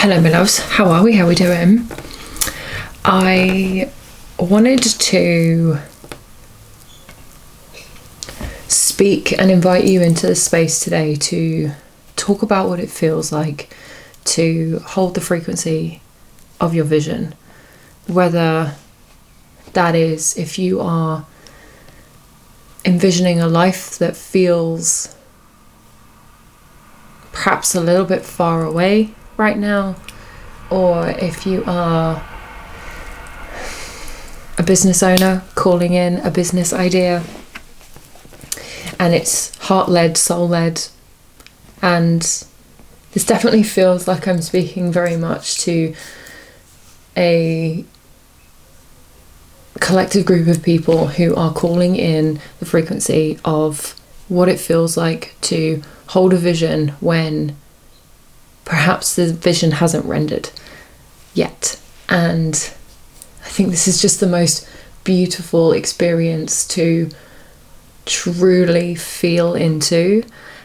Hello, my loves. How are we? How are we doing? I wanted to speak and invite you into the space today to talk about what it feels like to hold the frequency of your vision. Whether that is if you are envisioning a life that feels perhaps a little bit far away right now, or if you are a business owner calling in a business idea and it's heart-led, soul-led, and this definitely feels like I'm speaking very much to a collective group of people who are calling in the frequency of what it feels like to hold a vision when perhaps the vision hasn't rendered yet. And I think this is just the most beautiful experience to truly feel into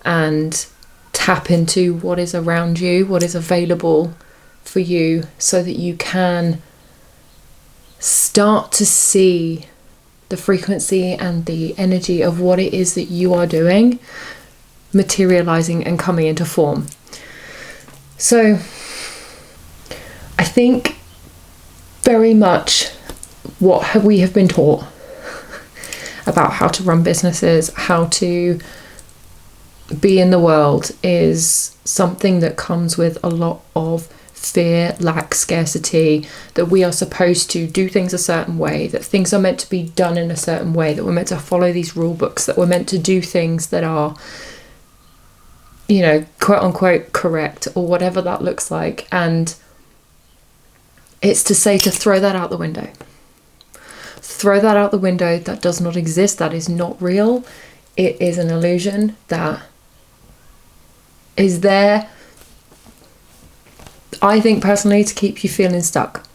and tap into what is around you, what is available for you, so that you can start to see the frequency and the energy of what it is that you are doing materializing and coming into form. So I think very much what we have been taught about how to run businesses, how to be in the world, is something that comes with a lot of fear, lack, scarcity, that we are supposed to do things a certain way, that things are meant to be done in a certain way, that we're meant to follow these rule books, that we're meant to do things that are, you know, quote unquote correct, or whatever that looks like. And it's to say to throw that out the window. Throw that out the window. That does not exist. That is not real. It is an illusion that is there, I think personally, to keep you feeling stuck.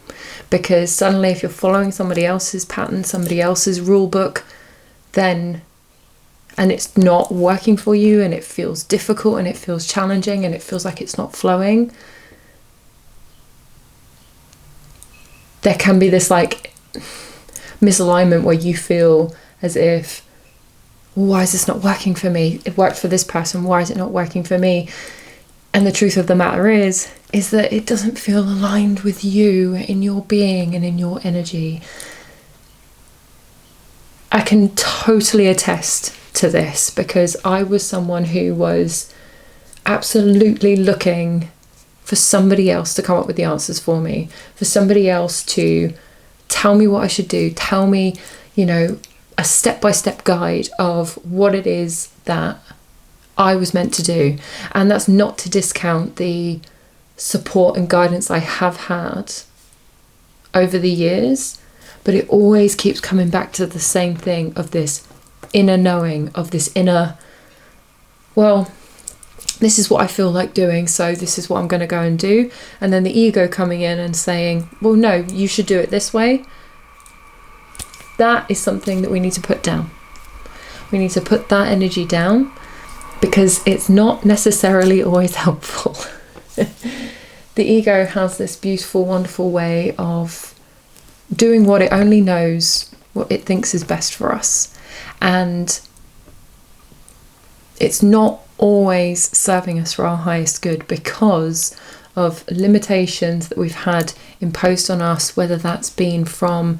Because suddenly if you're following somebody else's pattern, somebody else's rule book, then, and it's not working for you, and it feels difficult, and it feels challenging, and it feels like it's not flowing, there can be this like misalignment where you feel as if, why is this not working for me? It worked for this person, why is it not working for me? And the truth of the matter is that it doesn't feel aligned with you in your being and in your energy. I can totally attest to this, because I was someone who was absolutely looking for somebody else to come up with the answers for me, for somebody else to tell me what I should do, tell me, you know, a step-by-step guide of what it is that I was meant to do. And that's not to discount the support and guidance I have had over the years, but it always keeps coming back to the same thing of this inner knowing, of this inner, well, this is what I feel like doing, so this is what I'm going to go and do. And then the ego coming in and saying, well, no, you should do it this way. That is something that we need to put down. We need to put that energy down, because it's not necessarily always helpful. The ego has this beautiful, wonderful way of doing what it only knows, what it thinks is best for us. And it's not always serving us for our highest good, because of limitations that we've had imposed on us, whether that's been from,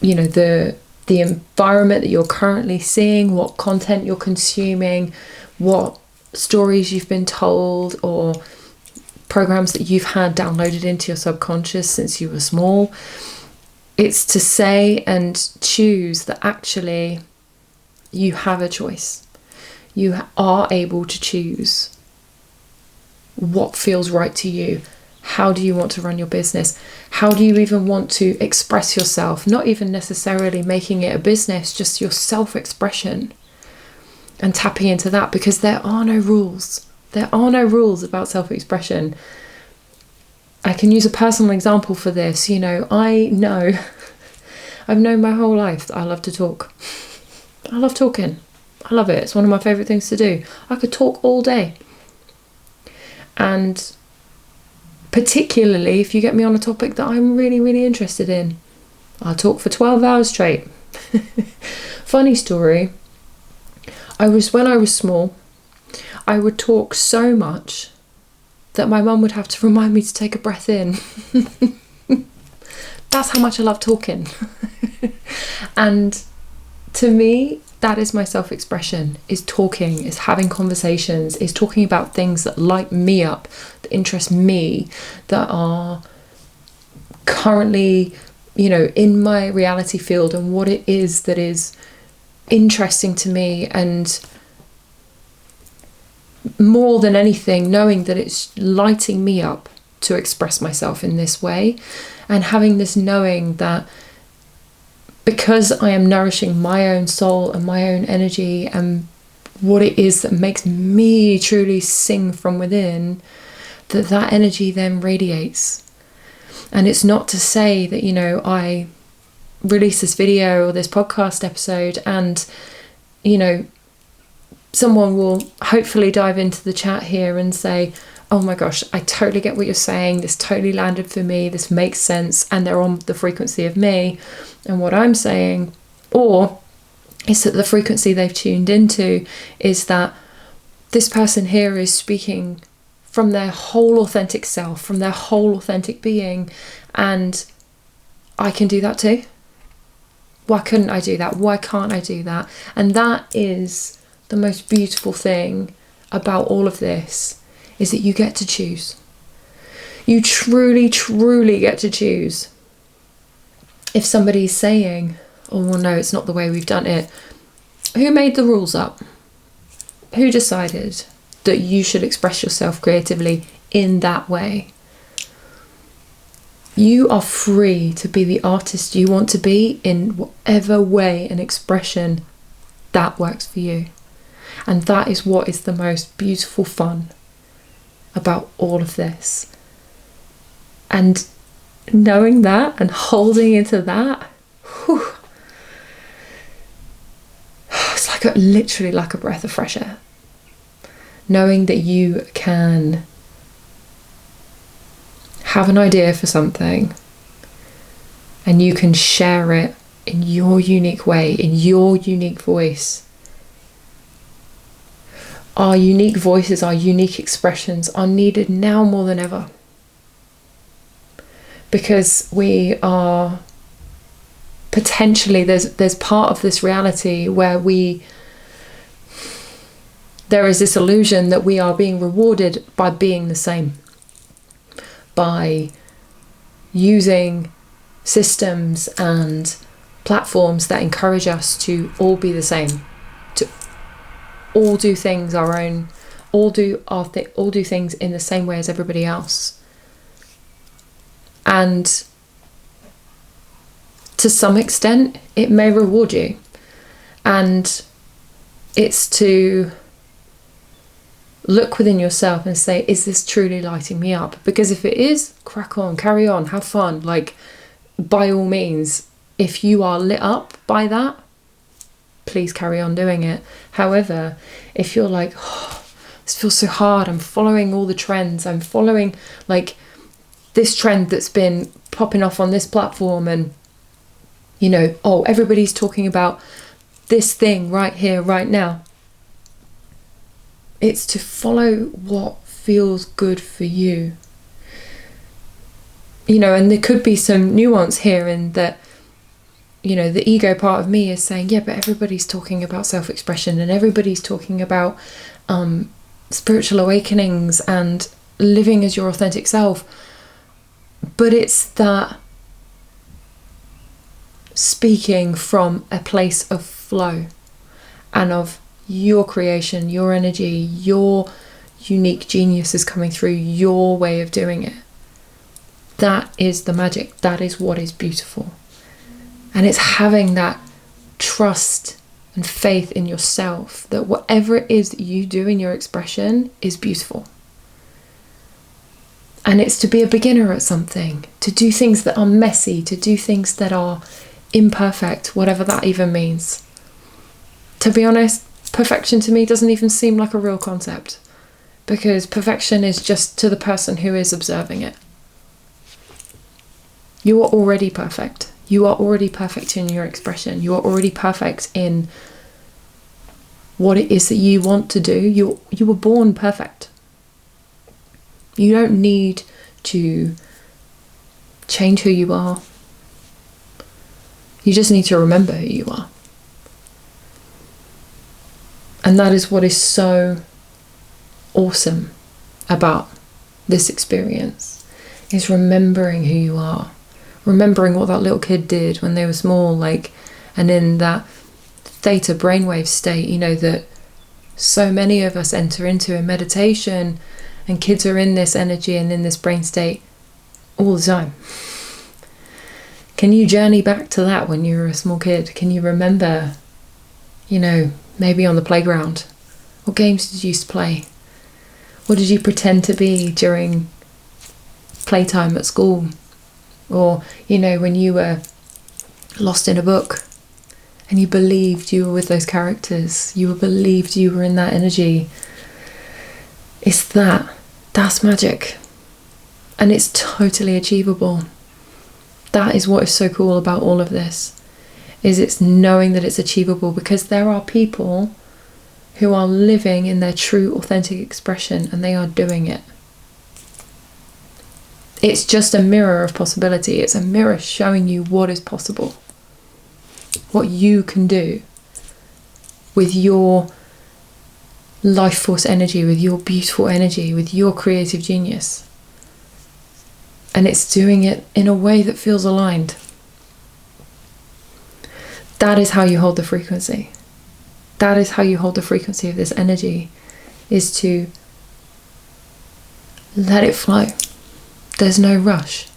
you know, the environment that you're currently seeing, what content you're consuming, what stories you've been told, or programs that you've had downloaded into your subconscious since you were small. It's to say and choose that actually you have a choice. You are able to choose what feels right to you. How do you want to run your business? How do you even want to express yourself? Not even necessarily making it a business, just your self-expression, and tapping into that, because there are no rules. There are no rules about self-expression. I can use a personal example for this. You know, I've known my whole life that I love to talk. I love talking. I love it. It's one of my favourite things to do. I could talk all day. And particularly if you get me on a topic that I'm really, really interested in. I'll talk for 12 hours straight. Funny story, when I was small, I would talk so much that my mum would have to remind me to take a breath in. That's how much I love talking. And to me, that is my self-expression, is talking, is having conversations, is talking about things that light me up, that interest me, that are currently, in my reality field, and what it is that is interesting to me. And more than anything, knowing that it's lighting me up to express myself in this way, and having this knowing that because I am nourishing my own soul and my own energy and what it is that makes me truly sing from within, that energy then radiates. And it's not to say that, I release this video or this podcast episode and, someone will hopefully dive into the chat here and say, oh my gosh, I totally get what you're saying. This totally landed for me. This makes sense. And they're on the frequency of me and what I'm saying. Or it's that the frequency they've tuned into is that this person here is speaking from their whole authentic self, from their whole authentic being. And I can do that too. Why couldn't I do that? Why can't I do that? And that is the most beautiful thing about all of this, is that you get to choose. You truly, truly get to choose. If somebody's saying, oh, well, no, it's not the way we've done it. Who made the rules up? Who decided that you should express yourself creatively in that way? You are free to be the artist you want to be in whatever way and expression that works for you. And that is what is the most beautiful fun about all of this. And knowing that and holding into that, it's literally like a breath of fresh air. Knowing that you can have an idea for something and you can share it in your unique way, in your unique voice. Our unique voices, our unique expressions are needed now more than ever. Because we are potentially, there's part of this reality where there is this illusion that we are being rewarded by being the same. By using systems and platforms that encourage us to all be the same, to all do things our own, all do things in the same way as everybody else. And to some extent, it may reward you. And it's to look within yourself and say, is this truly lighting me up? Because if it is, crack on, carry on, have fun. By all means, if you are lit up by that, please carry on doing it. However, if you're like, oh, this feels so hard, I'm following all the trends, I'm following this trend that's been popping off on this platform, and everybody's talking about this thing right here, right now. It's to follow what feels good for you. And there could be some nuance here in that, the ego part of me is saying, yeah, but everybody's talking about self-expression and everybody's talking about spiritual awakenings and living as your authentic self. But it's that speaking from a place of flow and of your creation, your energy, your unique genius is coming through, your way of doing it. That is the magic. That is what is beautiful. And it's having that trust and faith in yourself that whatever it is that you do in your expression is beautiful. And it's to be a beginner at something, to do things that are messy, to do things that are imperfect, whatever that even means. To be honest, perfection to me doesn't even seem like a real concept, because perfection is just to the person who is observing it. You are already perfect. You are already perfect in your expression. You are already perfect in what it is that you want to do. You were born perfect. You don't need to change who you are. You just need to remember who you are. And that is what is so awesome about this experience, is remembering who you are. Remembering what that little kid did when they were small, like, and in that theta brainwave state, you know, that so many of us enter into in meditation, and kids are in this energy and in this brain state all the time. Can you journey back to that when you were a small kid? Can you remember, you know, maybe on the playground? What games did you used to play? What did you pretend to be during playtime at school? Or, you know, when you were lost in a book and you believed you were with those characters, you believed you were in that energy. It's that's magic. And it's totally achievable. That is what is so cool about all of this, is it's knowing that it's achievable, because there are people who are living in their true authentic expression and they are doing it. It's just a mirror of possibility. It's a mirror showing you what is possible, what you can do with your life force energy, with your beautiful energy, with your creative genius. And it's doing it in a way that feels aligned. That is how you hold the frequency. That is how you hold the frequency of this energy, is to let it flow. There's no rush.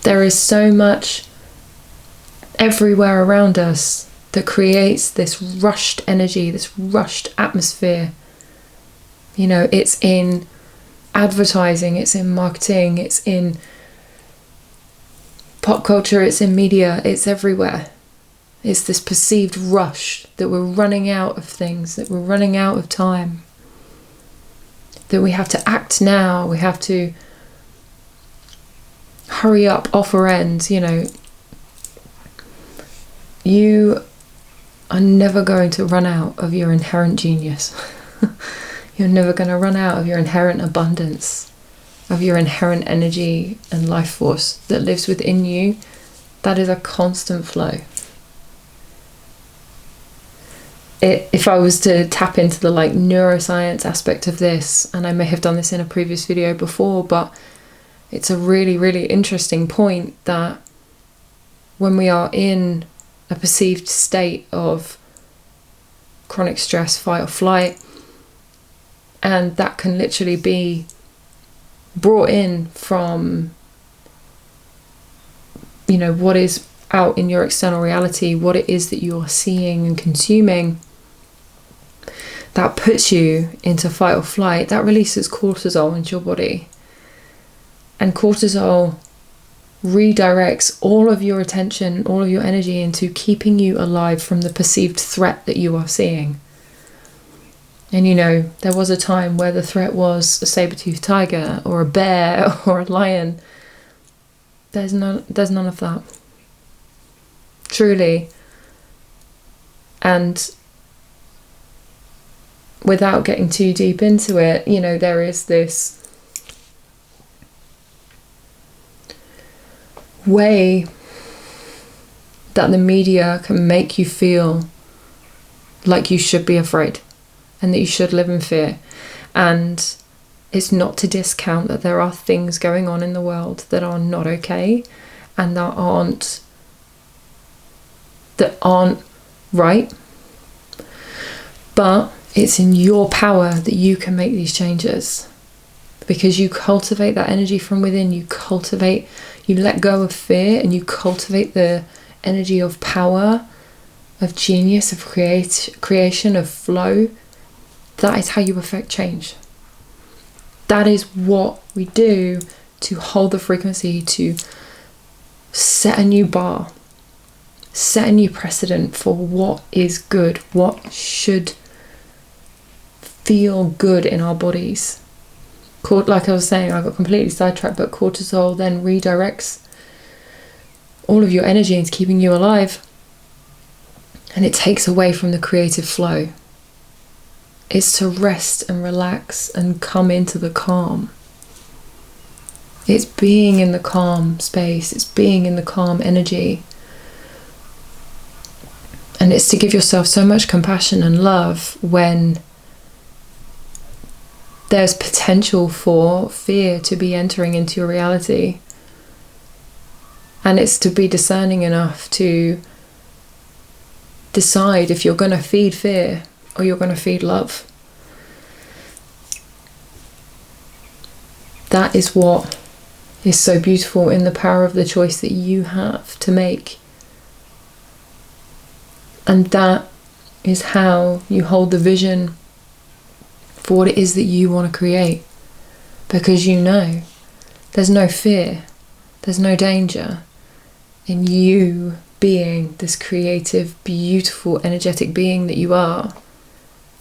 There is so much everywhere around us that creates this rushed energy, this rushed atmosphere. You know, it's in advertising, it's in marketing, it's in pop culture, it's in media, it's everywhere. It's this perceived rush that we're running out of things, that we're running out of time, that we have to act now, we have to hurry up, offer ends. You know, you are never going to run out of your inherent genius. You're never going to run out of your inherent abundance, of your inherent energy and life force that lives within you. That is a constant flow. If I was to tap into the like neuroscience aspect of this, and I may have done this in a previous video before, but it's a really, really interesting point, that when we are in a perceived state of chronic stress, fight or flight, and that can literally be brought in from, you know, what is out in your external reality, what it is that you're seeing and consuming, that puts you into fight or flight. That releases cortisol into your body. And cortisol redirects all of your attention, all of your energy into keeping you alive from the perceived threat that you are seeing. And you know, there was a time where the threat was a saber-toothed tiger or a bear or a lion. There's none of that. Truly. And without getting too deep into it, you know, there is this way that the media can make you feel like you should be afraid and that you should live in fear. And it's not to discount that there are things going on in the world that are not okay and that aren't right. But it's in your power that you can make these changes, because you cultivate that energy from within. You let go of fear and you cultivate the energy of power, of genius, of creation, of flow. That is how you affect change. That is what we do to hold the frequency, to set a new bar, set a new precedent for what is good, what should feel good in our bodies. Like I was saying, I got completely sidetracked, but cortisol then redirects all of your energy into keeping you alive, and it takes away from the creative flow. It's to rest and relax and come into the calm. It's being in the calm space, it's being in the calm energy. And it's to give yourself so much compassion and love when there's potential for fear to be entering into your reality. And it's to be discerning enough to decide if you're going to feed fear or you're going to feed love. That is what is so beautiful in the power of the choice that you have to make. And that is how you hold the vision for what it is that you want to create. Because you know there's no fear, there's no danger in you being this creative, beautiful, energetic being that you are,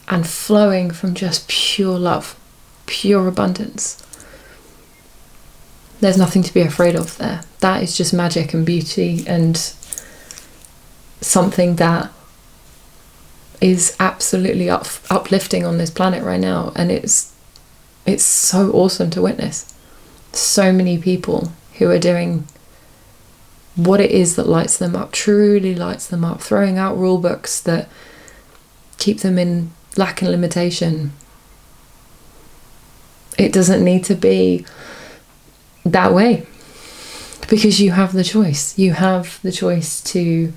and flowing from just pure love, pure abundance. There's nothing to be afraid of there. That is just magic and beauty and something that is absolutely uplifting on this planet right now. And it's so awesome to witness. So many people who are doing what it is that lights them up, truly lights them up, throwing out rule books that keep them in lack and limitation. It doesn't need to be that way, because you have the choice. You have the choice to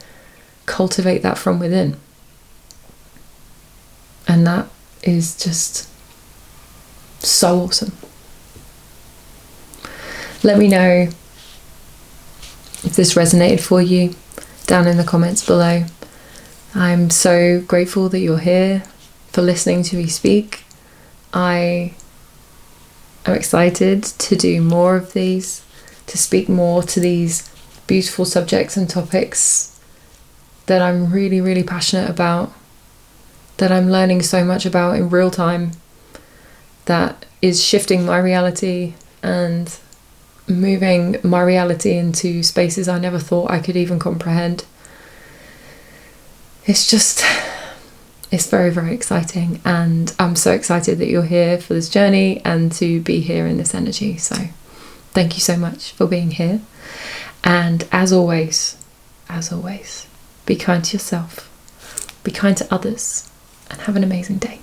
cultivate that from within. And that is just so awesome. Let me know if this resonated for you down in the comments below. I'm so grateful that you're here for listening to me speak. I am excited to do more of these, to speak more to these beautiful subjects and topics that I'm really, really passionate about, that I'm learning so much about in real time, that is shifting my reality and moving my reality into spaces I never thought I could even comprehend. It's very, very exciting, and I'm so excited that you're here for this journey and to be here in this energy. So thank you so much for being here. And as always, be kind to yourself, be kind to others, and have an amazing day.